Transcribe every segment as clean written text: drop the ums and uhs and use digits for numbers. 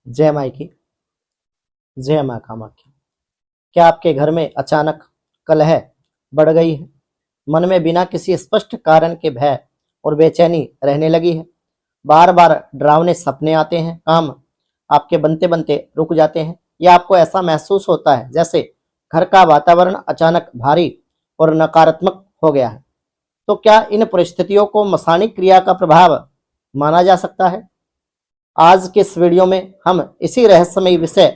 जय माई की। जय माँ कामाख्या। क्या आपके घर में अचानक कलह बढ़ गई है? मन में बिना किसी स्पष्ट कारण के भय और बेचैनी रहने लगी है? बार बार डरावने सपने आते हैं, काम आपके बनते बनते रुक जाते हैं, या आपको ऐसा महसूस होता है जैसे घर का वातावरण अचानक भारी और नकारात्मक हो गया है? तो क्या इन परिस्थितियों को मसानिक क्रिया का प्रभाव माना जा सकता है? आज के इस वीडियो में हम इसी रहस्यमयी विषय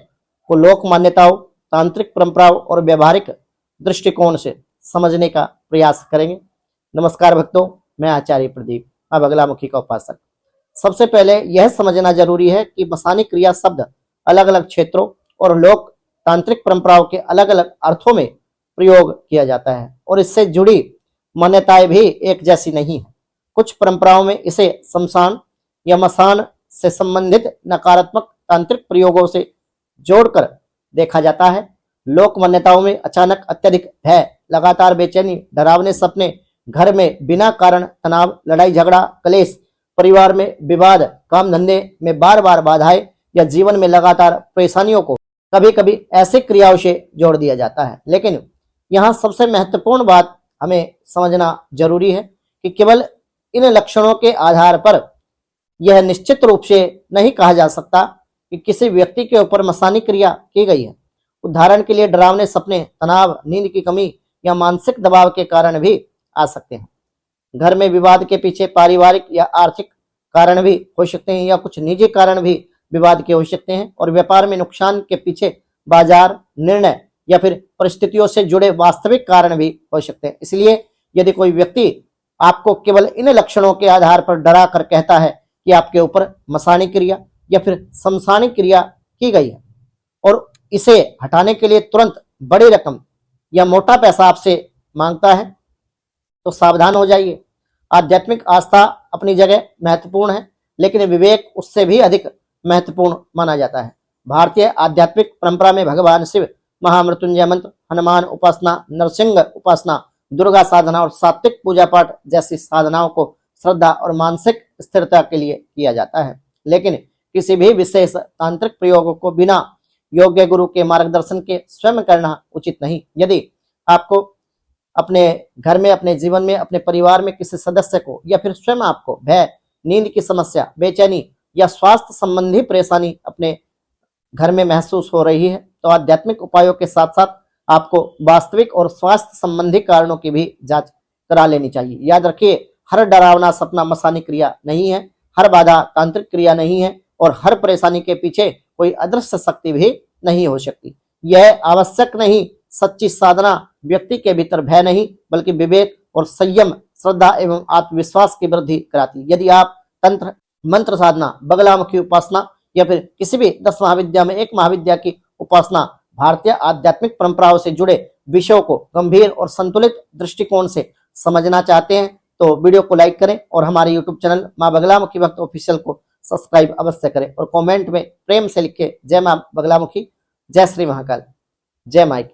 को लोक मान्यताओं, तांत्रिक परंपराओं और व्यवहारिक दृष्टिकोण से समझने का प्रयास करेंगे। नमस्कार भक्तों, मैं आचार्य प्रदीप, अब बगलामुखी का उपासक। सबसे पहले यह समझना जरूरी है कि मसानिक क्रिया शब्द अलग अलग क्षेत्रों और लोक तांत्रिक परंपराओं के अलग अलग अर्थों में प्रयोग किया जाता है और इससे जुड़ी मान्यताएं भी एक जैसी नहीं है। कुछ परंपराओं में इसे शमशान या मसान से संबंधित नकारात्मक तांत्रिक प्रयोगों से जोड़कर देखा जाता है। लोक मान्यताओं में अचानक अत्यधिक भय, लगातार बेचैनी, डरावने सपने, घर में बिना कारण तनाव, लड़ाई झगड़ा, क्लेश, परिवार में विवाद, काम धंधे में बार बार बाधाएं या जीवन में लगातार परेशानियों को कभी कभी ऐसी क्रियाओं से जोड़ दिया जाता है। लेकिन यहाँ सबसे महत्वपूर्ण बात हमें समझना जरूरी है कि केवल इन लक्षणों के आधार पर यह निश्चित रूप से नहीं कहा जा सकता कि किसी व्यक्ति के ऊपर मसानिक क्रिया की गई है। उदाहरण के लिए डरावने सपने, तनाव, नींद की कमी या मानसिक दबाव के कारण भी आ सकते हैं। घर में विवाद के पीछे पारिवारिक या आर्थिक कारण भी हो सकते हैं या कुछ निजी कारण भी विवाद के हो सकते हैं। और व्यापार में नुकसान के पीछे बाजार निर्णय या फिर परिस्थितियों से जुड़े वास्तविक कारण भी हो सकते हैं। इसलिए यदि कोई व्यक्ति आपको केवल इन लक्षणों के आधार पर डरा कर कहता है कि आपके ऊपर मसानिक क्रिया या फिर शमशानिक क्रिया की गई है और इसे हटाने के लिए तुरंत बड़ी रकम या मोटा पैसा आपसे मांगता है, तो सावधान हो जाइए। आध्यात्मिक आस्था अपनी जगह महत्वपूर्ण है, लेकिन विवेक उससे भी अधिक महत्वपूर्ण माना जाता है। भारतीय आध्यात्मिक परंपरा में भगवान शिव, महामृत्युंजय मंत्र, हनुमान उपासना, नरसिंह उपासना, दुर्गा साधना और सात्विक पूजा पाठ जैसी साधनाओं को श्रद्धा और मानसिक स्थिरता के लिए किया जाता है। लेकिन किसी भी विशेष तांत्रिक प्रयोग को बिना योग्य गुरु के मार्गदर्शन के स्वयं करना उचित नहीं। यदि आपको अपने घर में, अपने जीवन में, अपने परिवार में किसी सदस्य को या फिर स्वयं आपको भय, नींद की समस्या, बेचैनी या स्वास्थ्य संबंधी परेशानी अपने घर में महसूस हो रही है, तो आध्यात्मिक उपायों के साथ साथ आपको वास्तविक और स्वास्थ्य संबंधी कारणों की भी जांच करा लेनी चाहिए। याद रखिए, हर डरावना सपना मसानिक क्रिया नहीं है, हर बाधा तांत्रिक क्रिया नहीं है और हर परेशानी के पीछे कोई अदृश्य शक्ति भी नहीं हो सकती। यह आवश्यक नहीं, सच्ची साधना व्यक्ति के भीतर भय नहीं बल्कि विवेक और संयम, श्रद्धा एवं आत्मविश्वास की वृद्धि कराती। यदि आप तंत्र, मंत्र साधना, बगलामुखी उपासना या फिर किसी भी 10 महाविद्या में एक महाविद्या की उपासना, भारतीय आध्यात्मिक परंपराओं से जुड़े विषयों को गंभीर और संतुलित दृष्टिकोण से समझना चाहते हैं, तो वीडियो को लाइक करें और हमारे यूट्यूब चैनल माँ बगलामुखी भक्त ऑफिशियल को सब्सक्राइब अवश्य करें और कमेंट में प्रेम से लिखें जय माँ बगलामुखी, जय श्री महाकाल, जय माई।